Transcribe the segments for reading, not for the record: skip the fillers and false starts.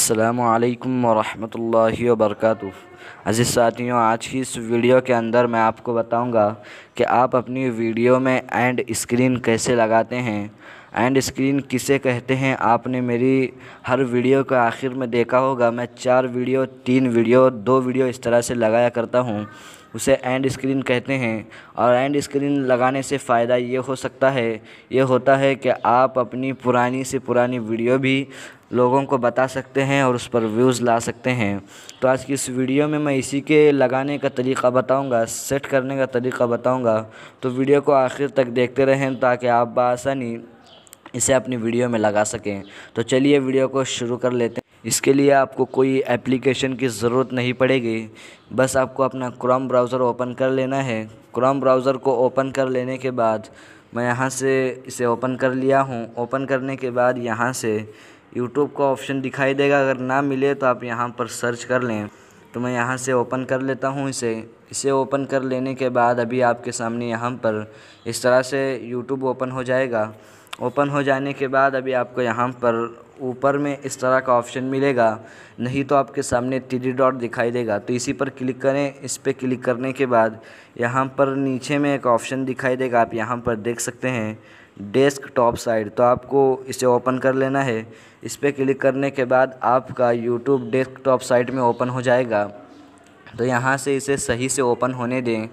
अस्सलामुअलैकुम वरहमतुल्लाहि वबरकातुहू। अज़ीज़ साथियों, आज की इस वीडियो के अंदर मैं आपको बताऊंगा कि आप अपनी वीडियो में एंड स्क्रीन कैसे लगाते हैं। एंड स्क्रीन किसे कहते हैं, आपने मेरी हर वीडियो के आखिर में देखा होगा। मैं 4 वीडियो, 3 वीडियो, 2 वीडियो इस तरह से लगाया करता हूँ, उसे एंड स्क्रीन कहते हैं। और एंड स्क्रीन लगाने से फ़ायदा ये हो सकता है, ये होता है कि आप अपनी पुरानी से पुरानी वीडियो भी लोगों को बता सकते हैं और उस पर व्यूज़ ला सकते हैं। तो आज की इस वीडियो में मैं इसी के लगाने का तरीक़ा बताऊंगा, सेट करने का तरीक़ा बताऊंगा। तो वीडियो को आखिर तक देखते रहें ताकि आप बआसानी इसे अपनी वीडियो में लगा सकें। तो चलिए वीडियो को शुरू कर लेते हैं। इसके लिए आपको कोई एप्लीकेशन की ज़रूरत नहीं पड़ेगी, बस आपको अपना क्रोम ब्राउज़र ओपन कर लेना है। क्रोम ब्राउज़र को ओपन कर लेने के बाद मैं यहाँ से इसे ओपन कर लिया हूँ। ओपन करने के बाद यहाँ से यूट्यूब का ऑप्शन दिखाई देगा, अगर ना मिले तो आप यहाँ पर सर्च कर लें। तो मैं यहाँ से ओपन कर लेता हूँ इसे ओपन कर लेने के बाद अभी आपके सामने यहाँ पर इस तरह से यूट्यूब ओपन हो जाएगा। ओपन हो जाने के बाद अभी आपको यहाँ पर ऊपर में इस तरह का ऑप्शन मिलेगा, नहीं तो आपके सामने 3 डॉट दिखाई देगा। तो इसी पर क्लिक करें। इस पर क्लिक करने के बाद यहाँ पर नीचे में एक ऑप्शन दिखाई देगा, आप यहाँ पर देख सकते हैं डेस्कटॉप साइड। तो आपको इसे ओपन कर लेना है। इस पर क्लिक करने के बाद आपका यूट्यूब डेस्कटॉप साइट में ओपन हो जाएगा। तो यहाँ से इसे सही से ओपन होने दें।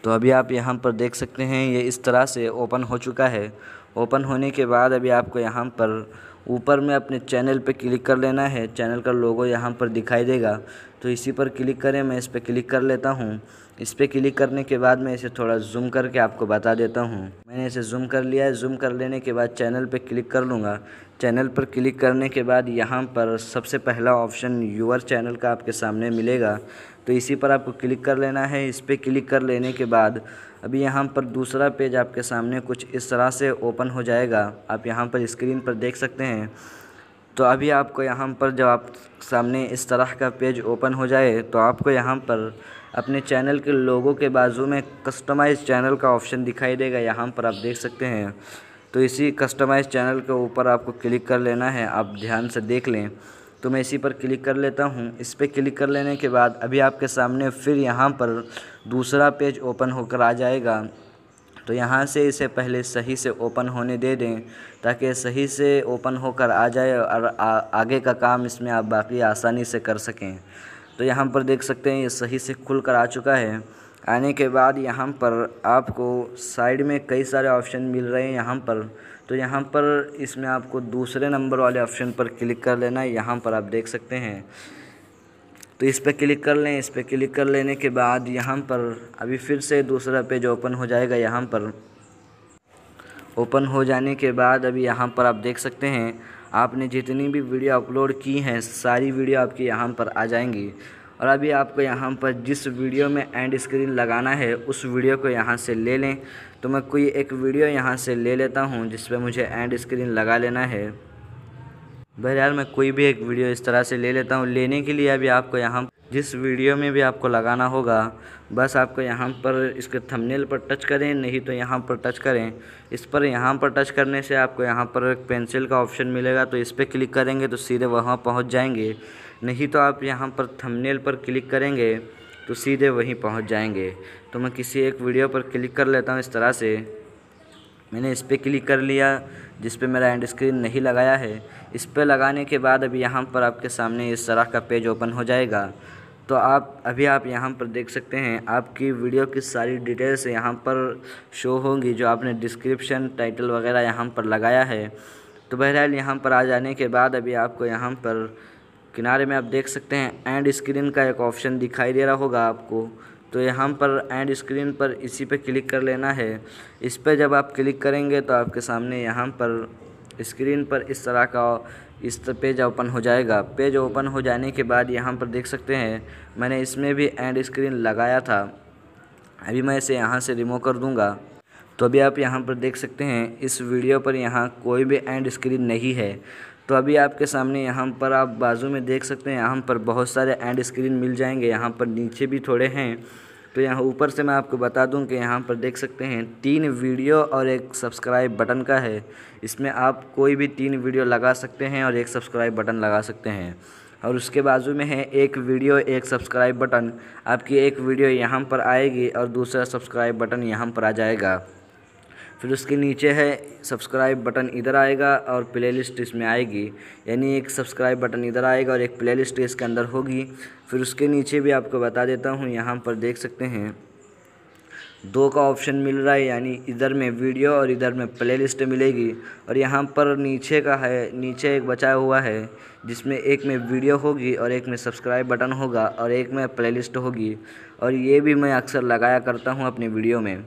तो अभी आप यहाँ पर देख सकते हैं ये इस तरह से ओपन हो चुका है। ओपन होने के बाद अभी आपको यहाँ पर ऊपर में अपने चैनल पे क्लिक कर लेना है। चैनल का लोगो यहाँ पर दिखाई देगा, तो इसी पर क्लिक करें। मैं इस पर क्लिक कर लेता हूँ। इस पर क्लिक करने के बाद मैं इसे थोड़ा जूम करके आपको बता देता हूँ। मैंने इसे जूम कर लिया है। जूम कर लेने के बाद चैनल पे क्लिक कर लूँगा। चैनल पर क्लिक करने के बाद यहाँ पर सबसे पहला ऑप्शन यूअर चैनल का आपके सामने मिलेगा, तो इसी पर आपको क्लिक कर लेना है। इस पर क्लिक कर लेने के बाद अभी यहाँ पर दूसरा पेज आपके सामने कुछ इस तरह से ओपन हो जाएगा, आप यहाँ पर स्क्रीन पर देख सकते हैं। तो अभी आपको यहाँ पर जब आप सामने इस तरह का पेज ओपन हो जाए तो आपको यहाँ पर अपने चैनल के लोगों के बाजू में कस्टमाइज़ चैनल का ऑप्शन दिखाई देगा, यहाँ पर आप देख सकते हैं। तो इसी कस्टमाइज़ चैनल के ऊपर आपको क्लिक कर लेना है, आप ध्यान से देख लें। तो मैं इसी पर क्लिक कर लेता हूँ। इस पर क्लिक कर लेने के बाद अभी आपके सामने फिर यहाँ पर दूसरा पेज ओपन होकर आ जाएगा। तो यहाँ से इसे पहले सही से ओपन होने दे दें ताकि सही से ओपन होकर आ जाए और आगे का काम इसमें आप बाकी आसानी से कर सकें। तो यहाँ पर देख सकते हैं ये सही से खुल कर आ चुका है। आने के बाद यहाँ पर आपको साइड में कई सारे ऑप्शन मिल रहे हैं यहाँ पर। तो यहाँ पर इसमें आपको दूसरे नंबर वाले ऑप्शन पर क्लिक कर लेना है, यहाँ पर आप देख सकते हैं। तो इस पर क्लिक कर लें। इस पर क्लिक कर लेने के बाद यहाँ पर अभी फिर से दूसरा पेज ओपन हो जाएगा। यहाँ पर ओपन हो जाने के बाद अभी यहाँ पर आप देख सकते हैं आपने जितनी भी वीडियो अपलोड की हैं सारी वीडियो आपकी यहाँ पर आ जाएंगी। और अभी आपको यहाँ पर जिस वीडियो में एंड स्क्रीन लगाना है उस वीडियो को यहाँ से ले लें। तो मैं कोई एक वीडियो यहाँ से ले लेता हूँ जिस पर मुझे एंड स्क्रीन लगा लेना है। बहरहाल मैं कोई भी एक वीडियो इस तरह से ले लेता हूँ। लेने के लिए अभी आपको यहाँ जिस वीडियो में भी आपको लगाना होगा बस आपको यहाँ पर इसके थंबनेल पर टच करें, नहीं तो यहाँ पर टच करें। इस पर यहाँ पर टच करने से आपको यहाँ पर एक पेंसिल का ऑप्शन मिलेगा, तो इस पर क्लिक करेंगे तो सीधे वहाँ पहुँच जाएंगे। नहीं तो आप यहाँ पर थंबनेल पर क्लिक करेंगे तो सीधे वहीं पहुँच जाएंगे। तो मैं किसी एक वीडियो पर क्लिक कर लेता हूँ। इस तरह से मैंने इस पर क्लिक कर लिया जिस पे मेरा एंड स्क्रीन नहीं लगाया है। इस पर लगाने के बाद अभी यहाँ पर आपके सामने इस तरह का पेज ओपन हो जाएगा। तो आप यहाँ पर देख सकते हैं आपकी वीडियो की सारी डिटेल्स यहाँ पर शो होंगी जो आपने डिस्क्रिप्शन, टाइटल वगैरह यहाँ पर लगाया है। तो बहरहाल यहाँ पर आ जाने के बाद अभी आपको यहाँ पर किनारे में आप देख सकते हैं एंड स्क्रीन का एक ऑप्शन दिखाई दे रहा होगा आपको। तो यहाँ पर एंड स्क्रीन पर इसी पे क्लिक कर लेना है। इस पर जब आप क्लिक करेंगे तो आपके सामने यहाँ पर स्क्रीन पर इस तरह का इस पेज ओपन हो जाएगा। पेज ओपन हो जाने के बाद यहाँ पर देख सकते हैं मैंने इसमें भी एंड स्क्रीन लगाया था। अभी मैं इसे यहाँ से रिमूव कर दूँगा। तो अभी आप यहाँ पर देख सकते हैं इस वीडियो पर यहाँ कोई भी एंड स्क्रीन नहीं है। तो अभी आपके सामने यहाँ पर आप बाजू में देख सकते हैं यहाँ पर बहुत सारे एंड स्क्रीन मिल जाएंगे। यहाँ पर नीचे भी थोड़े हैं। तो यहाँ ऊपर से मैं आपको बता दूं कि यहाँ पर देख सकते हैं 3 वीडियो और एक सब्सक्राइब बटन का है। इसमें आप कोई भी 3 वीडियो लगा सकते हैं और एक सब्सक्राइब बटन लगा सकते हैं। और उसके बाजू में है एक वीडियो एक सब्सक्राइब बटन। आपकी एक वीडियो यहाँ पर आएगी और दूसरा सब्सक्राइब बटन यहाँ पर आ जाएगा। फिर उसके नीचे है सब्सक्राइब बटन इधर आएगा और प्लेलिस्ट इसमें आएगी, यानी एक सब्सक्राइब बटन इधर आएगा और एक प्लेलिस्ट इसके अंदर होगी। फिर उसके नीचे भी आपको बता देता हूँ, यहाँ पर देख सकते हैं 2 का ऑप्शन मिल रहा है, यानी इधर में वीडियो और इधर में प्लेलिस्ट मिलेगी। और यहाँ पर नीचे का है, नीचे एक बचा हुआ है जिसमें एक में वीडियो होगी और एक में सब्सक्राइब बटन होगा और एक में प्लेलिस्ट होगी। और ये भी मैं अक्सर लगाया करता हूँ अपनी वीडियो में,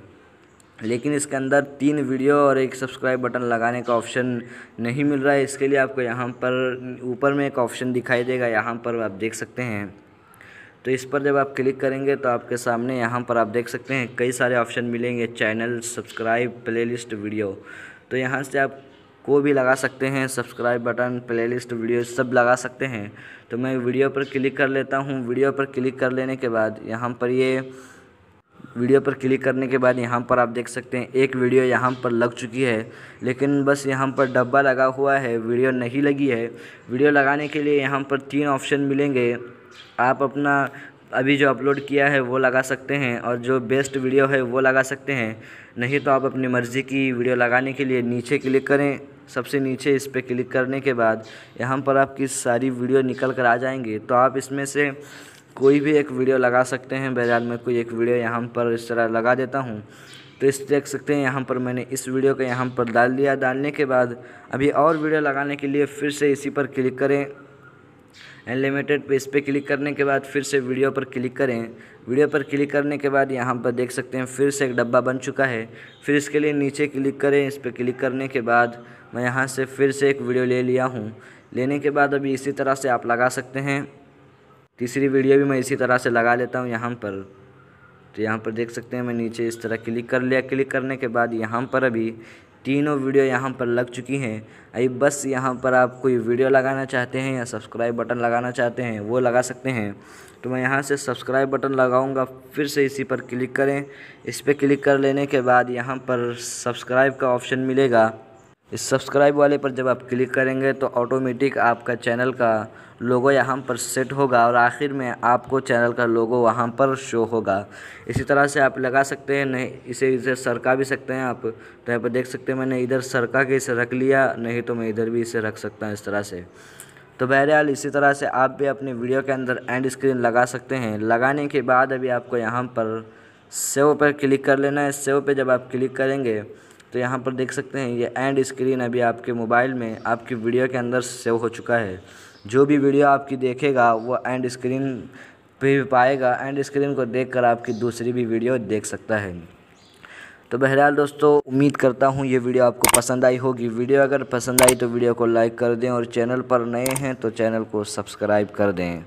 लेकिन इसके अंदर 3 वीडियो और एक सब्सक्राइब बटन लगाने का ऑप्शन नहीं मिल रहा है। इसके लिए आपको यहाँ पर ऊपर में एक ऑप्शन दिखाई देगा, यहाँ पर आप देख सकते हैं। तो इस पर जब आप क्लिक करेंगे तो आपके सामने यहाँ पर आप देख सकते हैं कई सारे ऑप्शन मिलेंगे, चैनल, सब्सक्राइब, प्लेलिस्ट, वीडियो। तो यहाँ से आप को भी लगा सकते हैं, सब्सक्राइब बटन, प्लेलिस्ट, वीडियो सब लगा सकते हैं। तो मैं वीडियो पर क्लिक कर लेता हूँ। वीडियो पर क्लिक कर लेने के बाद यहाँ पर वीडियो पर क्लिक करने के बाद यहाँ पर आप देख सकते हैं एक वीडियो यहाँ पर लग चुकी है, लेकिन बस यहाँ पर डब्बा लगा हुआ है, वीडियो नहीं लगी है। वीडियो लगाने के लिए यहाँ पर 3 ऑप्शन मिलेंगे। आप अपना अभी जो अपलोड किया है वो लगा सकते हैं और जो बेस्ट वीडियो है वो लगा सकते हैं। नहीं तो आप अपनी मर्ज़ी की वीडियो लगाने के लिए नीचे क्लिक करें, सबसे नीचे इस पर क्लिक करने के बाद यहाँ पर आपकी सारी वीडियो निकल कर आ जाएंगी। तो आप इसमें से कोई भी एक वीडियो लगा सकते हैं। बहरहाल मैं कोई एक वीडियो यहाँ पर इस तरह लगा देता हूँ। तो इस देख सकते हैं यहाँ पर मैंने इस वीडियो को यहाँ पर डाल दिया। डालने के बाद अभी और वीडियो लगाने के लिए फिर से इसी पर क्लिक करें, अनलिमिटेड पे इस पर क्लिक करने के बाद फिर से वीडियो पर क्लिक करें। वीडियो पर क्लिक करने के बाद यहाँ पर देख सकते हैं फिर से एक डब्बा बन चुका है। फिर इसके लिए नीचे क्लिक करें। इस पर क्लिक करने के बाद मैं यहाँ से फिर से एक वीडियो ले लिया हूँ। लेने के बाद अभी इसी तरह से आप लगा सकते हैं। तीसरी वीडियो भी मैं इसी तरह से लगा लेता हूँ यहाँ पर। तो यहाँ पर देख सकते हैं मैं नीचे इस तरह क्लिक कर लिया। क्लिक करने के बाद यहाँ पर अभी तीनों वीडियो यहाँ पर लग चुकी हैं। अभी बस यहाँ पर आप कोई वीडियो लगाना चाहते हैं या सब्सक्राइब बटन लगाना चाहते हैं वो लगा सकते हैं। तो मैं यहाँ से सब्सक्राइब बटन लगाऊंगा। फिर से इसी पर क्लिक करें। इस पर क्लिक कर लेने के बाद यहाँ पर सब्सक्राइब का ऑप्शन मिलेगा। इस सब्सक्राइब वाले पर जब आप क्लिक करेंगे तो ऑटोमेटिक आपका चैनल का लोगो यहाँ पर सेट होगा और आखिर में आपको चैनल का लोगो वहाँ पर शो होगा। इसी तरह से आप लगा सकते हैं, नहीं इसे इधर सरका भी सकते हैं आप। तो यहाँ पर देख सकते हैं मैंने इधर सरका के इसे रख लिया, नहीं तो मैं इधर भी इसे रख सकता हूँ इस तरह से। तो बहरहाल इसी तरह से आप भी अपनी वीडियो के अंदर एंड स्क्रीन लगा सकते हैं। लगाने के बाद अभी आपको यहाँ पर सेव पर क्लिक कर लेना है। सेव पे जब आप क्लिक करेंगे तो यहाँ पर देख सकते हैं ये एंड स्क्रीन अभी आपके मोबाइल में आपकी वीडियो के अंदर सेव हो चुका है। जो भी वीडियो आपकी देखेगा वो एंड स्क्रीन पे भी पाएगा। एंड स्क्रीन को देखकर आपकी दूसरी भी वीडियो देख सकता है। तो बहरहाल दोस्तों, उम्मीद करता हूँ ये वीडियो आपको पसंद आई होगी। वीडियो अगर पसंद आई तो वीडियो को लाइक कर दें और चैनल पर नए हैं तो चैनल को सब्सक्राइब कर दें।